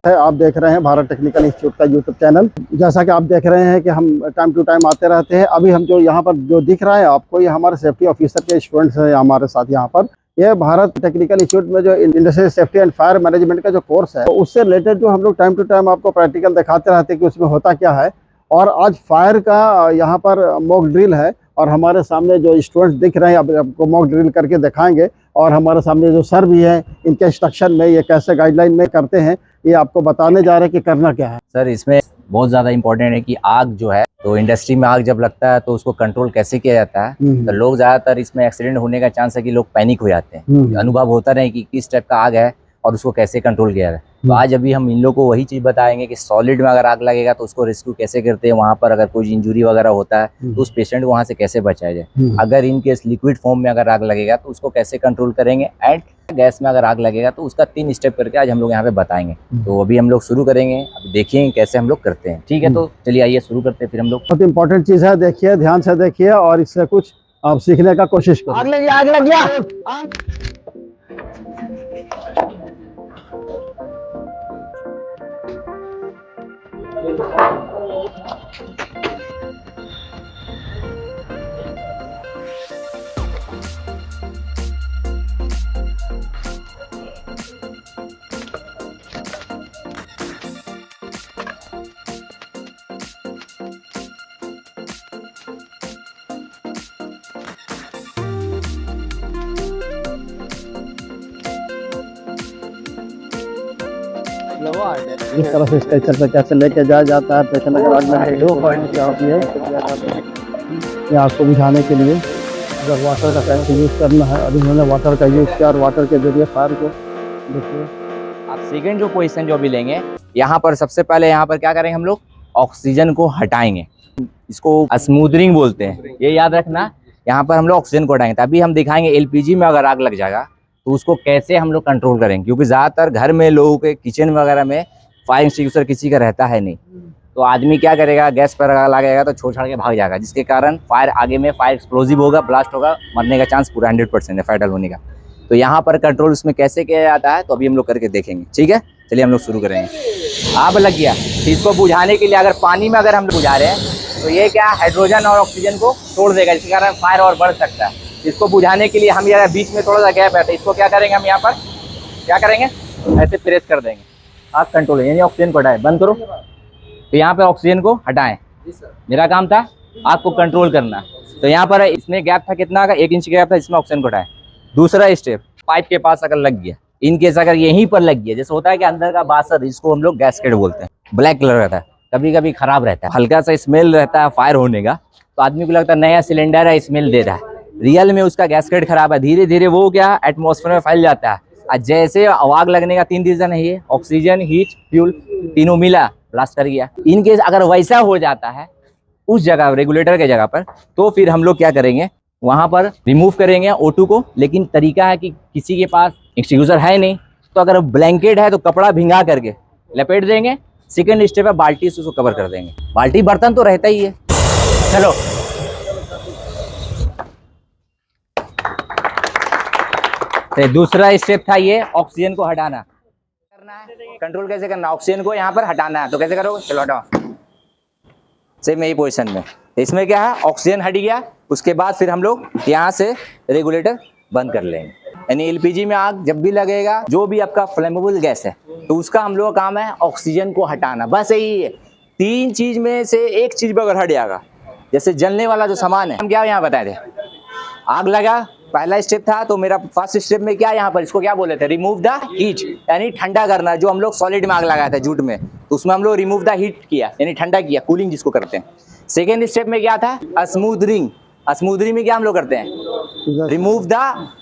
है। आप देख रहे हैं भारत टेक्निकल इंस्टीट्यूट का यूट्यूब चैनल। जैसा कि आप देख रहे हैं कि हम टाइम टू टाइम आते रहते हैं। अभी हम जो यहाँ पर जो दिख रहा है आपको, ये हमारे सेफ्टी ऑफिसर के स्टूडेंट्स हैं हमारे साथ यहाँ पर। ये भारत टेक्निकल इंस्टीट्यूट में जो industrial safety and fire management का जो कोर्स है, तो उससे रिलेटेड जो हम लोग टाइम टू टाइम आपको प्रैक्टिकल दिखाते रहते हैं कि उसमें होता क्या है। और आज फायर का यहाँ पर मॉक ड्रिल है और हमारे सामने जो स्टूडेंट्स दिख रहे हैं अब आपको मॉक ड्रिल करके दिखाएंगे। और हमारे सामने जो सर भी हैं, इनके इंस्ट्रक्शन में ये कैसे गाइडलाइन में करते हैं, ये आपको बताने जा रहे हैं कि करना क्या है। सर, इसमें बहुत ज़्यादा इम्पोर्टेंट है कि आग जो है, तो इंडस्ट्री में आग जब लगता है तो उसको कंट्रोल कैसे किया जाता है। तो लोग ज़्यादातर इसमें एक्सीडेंट होने का चांस है कि लोग पैनिक हो जाते हैं, अनुभव होता नहीं कि किस टाइप का आग है और उसको कैसे कंट्रोल किया जाए। तो आज अभी हम इन लोगों को वही चीज़ बताएंगे कि सॉलिड में अगर आग लगेगा तो उसको रेस्क्यू कैसे करते हैं, वहाँ पर अगर कोई इंजरी वगैरह होता है तो उस पेशेंट को वहाँ से कैसे बचाया जाए। अगर इनकेस लिक्विड फॉर्म में अगर आग लगेगा तो उसको कैसे कंट्रोल करेंगे, एंड गैस में अगर आग लगेगा तो उसका 3 स्टेप करके आज हम लोग यहाँ पे बताएंगे। तो अभी हम लोग शुरू करेंगे, अभी देखिए कैसे हम लोग करते हैं। ठीक है, तो चलिए आइए शुरू करते हैं फिर हम लोग। बहुत इंपॉर्टेंट चीज़ है, देखिए ध्यान से देखिए और इससे कुछ आप सीखने का कोशिश करो। आग लग गया, आग लग गया। इस तरह से स्ट्रेचर पे कैसे लेके जाया जाता है, पेशेंट अगर आग में दो पॉइंट क्या होती है ये आपको बुझाने के लिए। अगर वाटर का टैंक यूज़ करना है, अभी उन्होंने वाटर का यूज़ किया और वाटर के जरिए फायर को देखिए। आप सेकंड जो पोजीशन जो अभी लेंगे, यहाँ पर सबसे पहले यहाँ पर क्या करेंगे, हम लोग ऑक्सीजन को हटाएंगे। इसको स्मूदरिंग बोलते हैं, ये याद रखना। यहाँ पर हम लोग ऑक्सीजन को हटाएंगे। तभी हम दिखाएंगे एलपीजी में अगर आग लग जाएगा तो उसको कैसे हम लोग कंट्रोल करेंगे, क्योंकि ज़्यादातर घर में लोगों के किचन वगैरह में फायर एक्सटिंग्विशर किसी का रहता है नहीं। तो आदमी क्या करेगा, गैस पर अगर लगेगा तो छोड़ छाड़ के भाग जाएगा, जिसके कारण फायर आगे में फायर एक्सप्लोजिव होगा, ब्लास्ट होगा, मरने का चांस पूरा 100% है फाइटल होने का। तो यहाँ पर कंट्रोल उसमें कैसे किया जाता है तो अभी हम लोग करके देखेंगे। ठीक है, चलिए हम लोग शुरू करेंगे। आग लग गया, इसको बुझाने के लिए अगर पानी में अगर हम लोग बुझा रहे हैं तो ये क्या हाइड्रोजन और ऑक्सीजन को छोड़ देगा, जिसके कारण फायर और बढ़ सकता है। इसको बुझाने के लिए हम यहाँ बीच में थोड़ा सा गैप है, तो इसको क्या करेंगे, हम यहाँ पर क्या करेंगे, ऐसे प्रेस कर देंगे। आग कंट्रोल यानी ऑक्सीजन को हटाएं, बंद करो। तो यहाँ पर ऑक्सीजन को हटाएं, मेरा काम था आग को कंट्रोल करना। तो यहाँ पर इसमें गैप था कितना का, 1 इंच गैप था, इसमें ऑक्सीजन को हटाएं। दूसरा स्टेप, पाइप के पास अगर लग गया, इनकेस अगर यहीं पर लग गया, जैसे होता है कि अंदर का बासर, इसको हम लोग गैसकेट बोलते हैं, ब्लैक कलर रहता है, कभी कभी खराब रहता है, हल्का सा स्मेल रहता है फायर होने का, तो आदमी को लगता है नया सिलेंडर है, स्मेल दे रहा है। रियल में उसका गैसकेट खराब है। धीरे धीरे वो क्या एटमॉस्फेयर में फैल जाता है। और जैसे आग लगने का 3 रीजन है, ये ऑक्सीजन, हीट, फ्यूल, तीनों मिला ब्लास्ट कर गया। इनकेस अगर वैसा हो जाता है उस जगह रेगुलेटर के जगह पर, तो फिर हम लोग क्या करेंगे, वहां पर रिमूव करेंगे O2 को। लेकिन तरीका है कि किसी के पास एक्सटिंग्विशर है नहीं, तो अगर ब्लैंकेट है तो कपड़ा भिंगा करके लपेट देंगे। सेकंड स्टेप है बाल्टी से उसको कवर कर देंगे। बाल्टी बर्तन तो रहता ही है। चलो, तो दूसरा स्टेप था ये ऑक्सीजन को हटाना। करना है कंट्रोल कैसे करना, ऑक्सीजन को यहाँ पर हटाना है। तो कैसे करोगे, चलो हटाओ, सेम यही पोजीशन में। इसमें क्या है, ऑक्सीजन हट गया, उसके बाद फिर हम लोग यहाँ से रेगुलेटर बंद कर लेंगे। यानी एलपीजी में आग जब भी लगेगा, जो भी आपका फ्लेमेबल गैस है, तो उसका हम लोग का काम है ऑक्सीजन को हटाना, बस यही है। 3 चीज में से एक चीज पर अगर हट जाएगा, जैसे जलने वाला जो सामान है, हम क्या यहाँ बताए थे, आग लगा, पहला स्टेप था, तो मेरा फर्स्ट स्टेप में क्या यहाँ पर, इसको क्या बोले थे, रिमूव द हीट, यानी ठंडा करना। जो हम लोग सॉलिड में आग लगाया था जूट में, तो उसमें हम लोग रिमूव द हीट किया, यानी ठंडा किया, कूलिंग जिसको करते हैं। सेकेंड स्टेप में क्या था, स्मूदरिंग। स्मूदरिंग में क्या हम लोग करते हैं, रिमूव द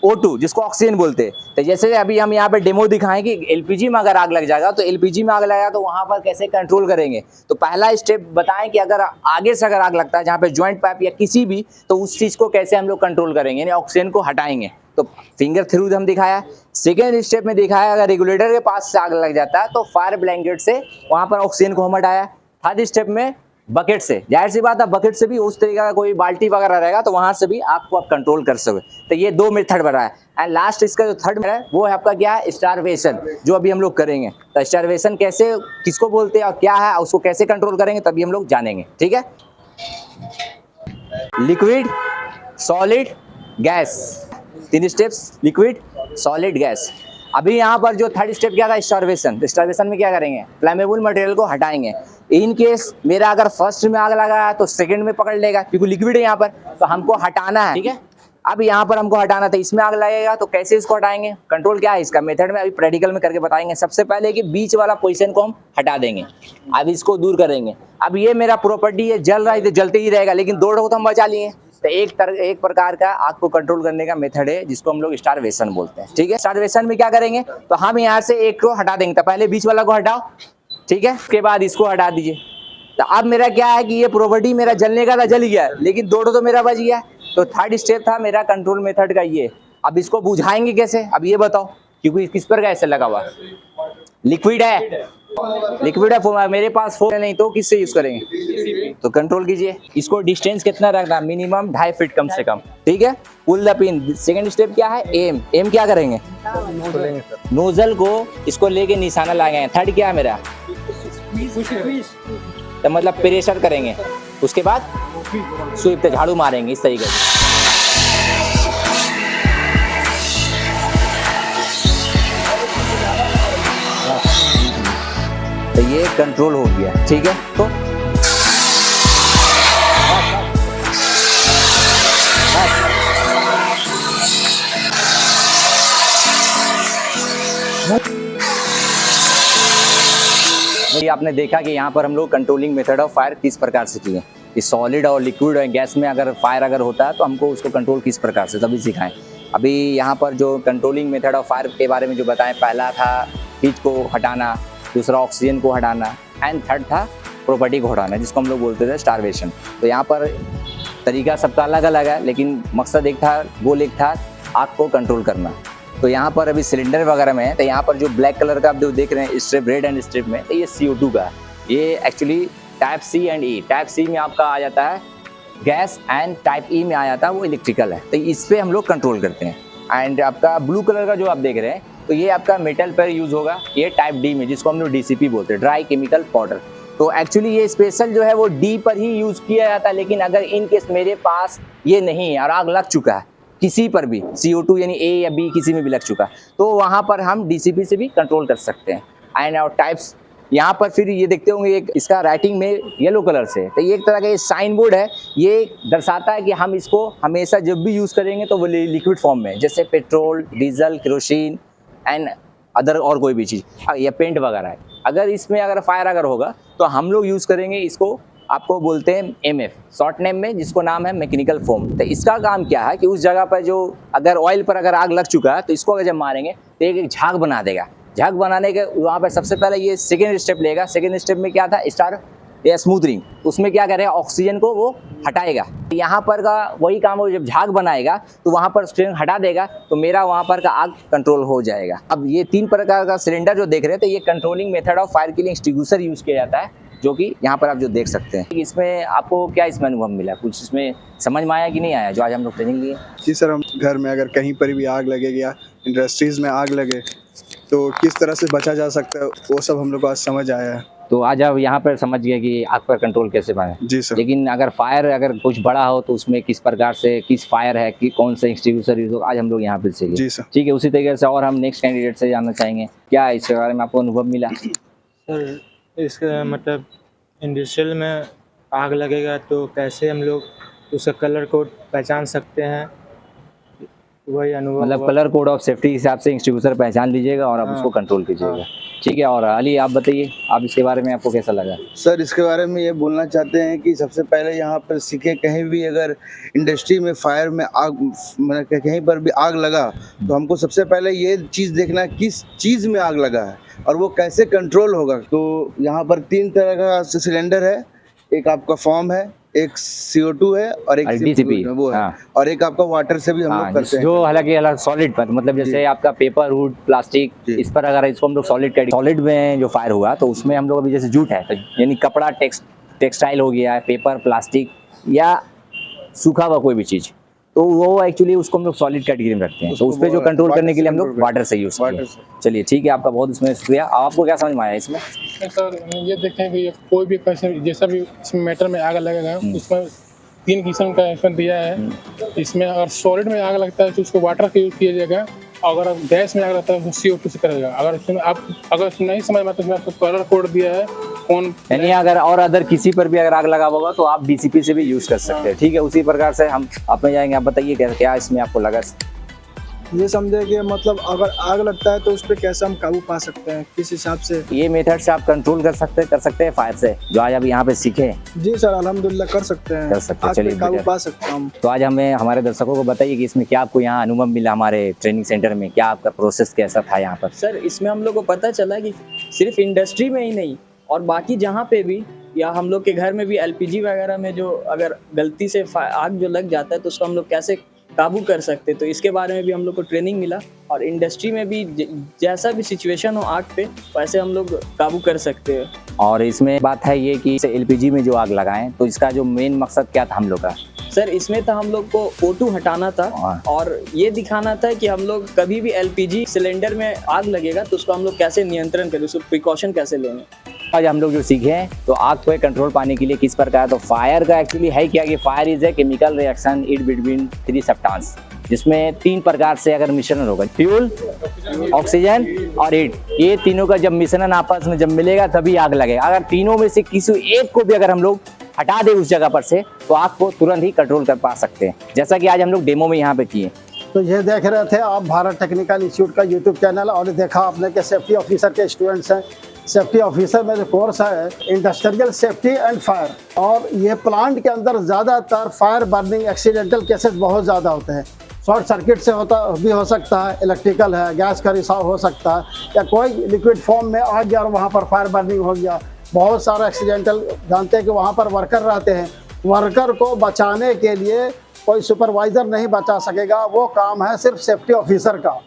O2, जिसको ऑक्सीजन बोलते हैं। तो जैसे अभी हम यहाँ पे डेमो दिखाएं कि एलपीजी में अगर आग लग जाएगा, तो एलपीजी में आग लगेगा तो वहां पर कैसे कंट्रोल करेंगे। तो पहला स्टेप बताएं कि अगर आगे से अगर आग लगता है जहाँ पे जॉइंट पाइप या किसी भी, तो उस चीज को कैसे हम लोग कंट्रोल करेंगे, यानी ऑक्सीजन को हटाएंगे। तो फिंगर थ्रू हम दिखाया। सेकेंड स्टेप में दिखाया अगर रेगुलेटर के पास से आग लग जाता है तो फायर ब्लैंकेट से वहां पर ऑक्सीजन को हम हटाया। थर्ड स्टेप में बकेट से, जाहिर सी बात है बकेट से भी उस तरीके का कोई बाल्टी वगैरह रहेगा तो वहां से भी आपको आप कंट्रोल कर सकोगे। तो ये 2 मेथड बना है। एंड लास्ट इसका जो थर्ड है वो है आपका क्या है, स्टारवेशन, जो अभी हम लोग करेंगे। तो स्टारवेशन कैसे, किसको बोलते हैं और क्या है, उसको कैसे कंट्रोल करेंगे तभी हम लोग जानेंगे, ठीक है। Liquid, solid, gas, 3 steps, liquid, solid, gas. अभी यहाँ पर जो थर्ड स्टेप क्या था, स्टारवेशन। स्टारवेशन में क्या करेंगे, फ्लेमेबल मटेरियल को हटाएंगे। इन केस मेरा अगर फर्स्ट में आग लगा है तो सेकंड में पकड़ लेगा, क्योंकि लिक्विड है यहाँ पर, तो हमको हटाना है, ठीक है। अब यहाँ पर हमको हटाना था, इसमें आग लगेगा तो कैसे इसको हटाएंगे, कंट्रोल क्या है इसका मेथड में अभी प्रैक्टिकल में करके बताएंगे। सबसे पहले कि बीच वाला पोजीशन को हम हटा देंगे, अब इसको दूर करेंगे। अब ये मेरा प्रॉपर्टी है, जल रहा है तो जलते ही रहेगा, लेकिन 2 को तो हम बचा लिए। तो एक प्रकार का आग को कंट्रोल करने का मेथड है जिसको हम लोग स्टारवेशन बोलते हैं, ठीक है। स्टारवेशन में क्या करेंगे, तो हम यहाँ से एक को हटा देंगे। तो पहले बीच वाला को हटाओ, ठीक है, उसके बाद इसको हटा दीजिए। तो अब मेरा क्या है कि ये प्रॉपर्टी मेरा जलने का था, जल गया, लेकिन 2 तो मेरा बच गया। तो थर्ड स्टेप था मेरा कंट्रोल मेथड का ये। अब इसको बुझाएंगे कैसे, अब ये बताओ, क्योंकि किस पर गैस लगा हुआ, लिक्विड है, लिक्विड है मेरे पास, फोन नहीं तो किससे यूज करेंगे, तो कंट्रोल कीजिए। इसको डिस्टेंस कितना रखना, मिनिमम 2.5 फीट कम से कम, ठीक है। Pull the pin. Second step क्या है, एम। एम क्या करेंगे, नोजल को इसको लेके निशाना लगाएंगे। थर्ड क्या है मेरा, तो मतलब प्रेशर करेंगे, उसके बाद स्वीप पे झाड़ू मारेंगे इस तरीके से। तो ये कंट्रोल हो गया, ठीक है। तो ये आपने देखा कि यहाँ पर हम लोग कंट्रोलिंग मेथड ऑफ फायर किस प्रकार से किए। कि सॉलिड और लिक्विड और गैस में अगर फायर अगर होता है तो हमको उसको कंट्रोल किस प्रकार से तभी सिखाएं। अभी यहाँ पर जो कंट्रोलिंग मेथड ऑफ फायर के बारे में जो बताएं, पहला था हीट को हटाना, दूसरा ऑक्सीजन को हटाना, एंड थर्ड था प्रॉपर्टी को हटाना, जिसको हम लोग बोलते थे स्टारवेशन। तो यहाँ पर तरीका सबका अलग अलग है, लेकिन मकसद एक था, गोल एक था, आग को कंट्रोल करना। तो यहाँ पर अभी सिलेंडर वगैरह में है, तो यहाँ पर जो ब्लैक कलर का आप जो देख रहे हैं स्ट्रिप, रेड एंड स्ट्रिप में, तो ये CO2 का है। ये actually type C and E। Type C में आपका आ जाता है गैस, एंड टाइप E में आ जाता है वो इलेक्ट्रिकल है। तो इस पर हम लोग कंट्रोल करते हैं। एंड आपका ब्लू कलर का जो आप देख रहे हैं, तो ये आपका मेटल पर यूज़ होगा, ये टाइप D में, जिसको हम लोग DCP बोलते हैं, ड्राई केमिकल पाउडर। तो एक्चुअली ये स्पेशल जो है वो D पर ही यूज़ किया जाता है, लेकिन अगर इन केस मेरे पास ये नहीं है और आग लग चुका है किसी पर भी, CO2 यानी A या B किसी में भी लग चुका, तो वहाँ पर हम DCP से भी कंट्रोल कर सकते हैं। एंड और टाइप्स यहाँ पर फिर ये देखते होंगे, एक इसका राइटिंग में येलो कलर से, तो ये एक तरह का ये साइन बोर्ड है, ये दर्शाता है कि हम इसको हमेशा जब भी यूज़ करेंगे तो वो लिक्विड फॉर्म में, जैसे petrol, diesel, kerosene and other और कोई भी चीज़ या पेंट वगैरह है। अगर इसमें अगर फायर अगर होगा तो हम लोग यूज़ करेंगे इसको, आपको बोलते हैं MF शॉर्ट नेम में, जिसको नाम है मैकेनिकल फोम। तो इसका काम क्या है कि उस जगह पर जो अगर ऑयल पर अगर आग लग चुका है तो इसको अगर जब मारेंगे तो एक झाग बना देगा। झाग बनाने के वहाँ पर सबसे पहले ये सेकेंड स्टेप लेगा। सेकेंड स्टेप में क्या था, स्टार या स्मूथरिंग, उसमें क्या करेगा, ऑक्सीजन को वो हटाएगा। यहाँ पर का वही काम हो, जब झाग बनाएगा तो वहाँ पर ऑक्सीजन हटा देगा, तो मेरा वहाँ पर का आग कंट्रोल हो जाएगा। अब ये 3 प्रकार का सिलेंडर जो देख रहे हैं, तो ये कंट्रोलिंग मेथड ऑफ फायर के लिए एक्सटिंग्विशर यूज़ किया जाता है, जो कि यहाँ पर आप जो देख सकते हैं। इसमें आपको क्या इसमें अनुभव मिला, कुछ इसमें समझ में आया कि नहीं आया जो आज हम लोग ट्रेनिंग लिए? जी सर, हम घर में अगर कहीं पर भी आग लगेगी या इंडस्ट्रीज़ में आग लगे तो किस तरह से बचा जा सकता है, वो सब हम लोग को आज समझ आया है। तो आज आप यहाँ पर समझ गए कि आग पर कंट्रोल कैसे पाए। जी सर। लेकिन अगर फायर अगर कुछ बड़ा हो तो उसमें किस प्रकार से, किस फायर है कि कौन से एक्सटिंग्विशर यूज हो, आज हम लोग यहाँ पे सीखे। जी सर। ठीक है, उसी तरीके से और हम नेक्स्ट कैंडिडेट से जानना चाहेंगे, क्या इसके बारे में आपको अनुभव मिला? सर, इसका मतलब इंडस्ट्रियल में आग लगेगा तो कैसे हम लोग उसका कलर कोड पहचान सकते हैं, वही अनुभव। मतलब कलर कोड ऑफ सेफ्टी के हिसाब से एक्सटिंग्विशर पहचान लीजिएगा और आप उसको कंट्रोल कीजिएगा। ठीक है, और अली आप बताइए, आप इसके बारे में आपको कैसा लगा? सर, इसके बारे में ये बोलना चाहते हैं कि सबसे पहले यहाँ पर सीखे, कहीं भी अगर इंडस्ट्री में फायर में आग, मतलब कहीं पर भी आग लगा तो हमको सबसे पहले ये चीज़ देखना है किस चीज़ में आग लगा है और वो कैसे कंट्रोल होगा। तो यहाँ पर 3 तरह का सिलेंडर है, एक आपका फॉर्म है, एक CO2 है और एक DCP वो है, और एक आपका वाटर से भी हम लोग करते हैं, जो हालांकि अलग सॉलिड पर, मतलब जैसे आपका पेपर, वुड, प्लास्टिक, इस पर अगर इसको हम लोग सॉलिड में जो फायर हुआ तो उसमें हम लोग अभी जैसे जूट है, तो यानी कपड़ा, टेक्स्ट टेक्सटाइल हो गया, पेपर, प्लास्टिक या सूखा हुआ कोई भी चीज़, तो वो एक्चुअली उसको हम लोग सॉलिड कैटेगरी में रखते हैं। तो उस पर जो कंट्रोल करने के लिए हम लोग वाटर से यूज़ करते हैं। चलिए ठीक है, आपका बहुत इसमें शुक्रिया। आपको क्या समझ में आया इसमें? सर ये देखें कि कोई भी कैसे जैसा भी इसमें मेटल में आग लगेगा उसमें 3 किस्म का इसमें दिया है। इसमें अगर सॉलिड में आग लगता है तो उसको वाटर का यूज़ किया जाएगा, और अगर गैस में आग लगता है तो CO2 से करेगा। अगर इसमें आप अगर इसमें नहीं समझ में आता तो इसमें आपको कलर कोड दिया है कौन, यानी अगर और अदर किसी पर भी अगर आग लगा होगा तो आप DCP से भी यूज़ कर सकते हैं। ठीक है, उसी प्रकार से हम आप में जाएंगे। आप बताइए क्या इसमें आपको लगा? ये समझे कि मतलब अगर आग लगता है तो उस पर कैसे हम काबू पा सकते हैं, किस हिसाब से? ये मेथड से आप कंट्रोल कर सकते हैं फायर से, जो आज अभी यहाँ पे सीखे। जी सर, अल्हम्दुलिल्लाह कर सकते हैं। कर सकते हैं। आग पे चलिए काबू बेटर। पा सकते हैं हम। तो आज हमें हमारे दर्शकों को बताइए कि इसमें क्या आपको यहाँ अनुभव मिला, हमारे ट्रेनिंग सेंटर में क्या आपका प्रोसेस कैसा था यहाँ पर? सर इसमें हम लोग को पता चला कि सिर्फ इंडस्ट्री में ही नहीं और बाकी जहाँ पे भी, या हम लोग के घर में भी LPG वगैरह में जो अगर गलती से आग जो लग जाता है तो उसको हम लोग कैसे काबू कर सकते, तो इसके बारे में भी हम लोग को ट्रेनिंग मिला। और इंडस्ट्री में भी जैसा भी सिचुएशन हो आग पे वैसे हम लोग काबू कर सकते हैं। और इसमें बात है ये कि LPG में जो आग लगाएं तो इसका जो मेन मकसद क्या था हम लोग का? सर इसमें था हम लोग को O2 हटाना था और ये दिखाना था कि हम लोग कभी भी LPG सिलेंडर में आग लगेगा तो उसको हम लोग कैसे नियंत्रण करें, उसको प्रिकॉशन कैसे लेंगे। आज हम लोग जो सीखे हैं तो आग को कंट्रोल पाने के लिए किस प्रकार, तो फायर का एक्चुअली है क्या कि fire is a chemical reaction it between 3 substance, जिसमें 3 प्रकार से अगर मिश्रण होगा, फ्यूल, ऑक्सीजन और हीट, ये तीनों का जब मिश्रण आपस में जब मिलेगा तभी आग लगेगा। अगर तीनों में से किसी एक को भी अगर हम लोग हटा दे उस जगह पर से तो आग को तुरंत ही कंट्रोल कर पा सकते हैं, जैसा कि आज हम लोग डेमो में यहाँ पे किए। तो ये देख रहे थे आप भारत टेक्निकल इंस्टीट्यूट का यूट्यूब चैनल, और देखा आपने कि सेफ्टी ऑफिसर के स्टूडेंट्स हैं। सेफ्टी ऑफिसर में जो कोर्स है इंडस्ट्रियल सेफ्टी एंड फायर, और ये प्लांट के अंदर ज़्यादातर फायर बर्निंग एक्सीडेंटल केसेस बहुत ज़्यादा होते हैं। शॉर्ट सर्किट से हो सकता है, इलेक्ट्रिकल है, गैस का रिसाव हो सकता है, या कोई लिक्विड फॉर्म में आ गया और वहाँ पर फायर बर्निंग हो गया। बहुत सारा एक्सीडेंटल, जानते हैं कि वहाँ पर वर्कर रहते हैं, वर्कर को बचाने के लिए कोई सुपरवाइज़र नहीं बचा सकेगा, वो काम है सिर्फ सेफ्टी ऑफिसर का।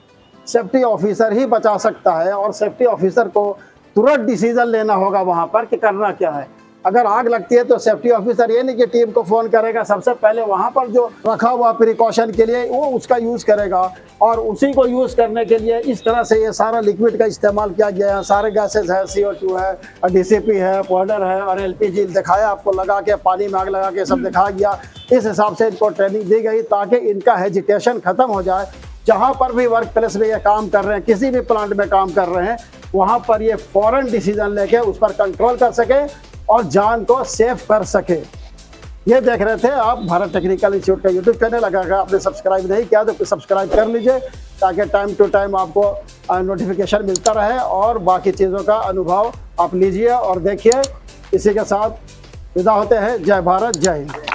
सेफ्टी ऑफिसर ही बचा सकता है, और सेफ्टी ऑफिसर को तुरंत डिसीजन लेना होगा वहाँ पर कि करना क्या है। अगर आग लगती है तो सेफ्टी ऑफिसर ये नहीं कि टीम को फ़ोन करेगा, सबसे पहले वहाँ पर जो रखा हुआ प्रिकॉशन के लिए वो उसका यूज़ करेगा, और उसी को यूज़ करने के लिए इस तरह से ये सारा लिक्विड का इस्तेमाल किया गया है। सारे गैसेज है, CO2 है, DCP है, पाउडर है और LPG दिखाया आपको, लगा के पानी में आग लगा के सब दिखाया गया। इस हिसाब से इनको ट्रेनिंग दी गई ताकि इनका हेजिटेशन ख़त्म हो जाए। जहाँ पर भी वर्क प्लेस में ये काम कर रहे हैं, किसी भी प्लांट में काम कर रहे हैं, वहाँ पर ये फ़ौरन डिसीजन लेके उस पर कंट्रोल कर सके और जान को सेव कर सके। ये देख रहे थे आप भारत टेक्निकल इंस्टीट्यूट का यूट्यूब चैनल। अगर आपने सब्सक्राइब नहीं किया तो सब्सक्राइब कर लीजिए ताकि टाइम टू टाइम आपको नोटिफिकेशन मिलता रहे, और बाकी चीज़ों का अनुभव आप लीजिए और देखिए। इसी के साथ विदा होते हैं। जय भारत, जय हिंद।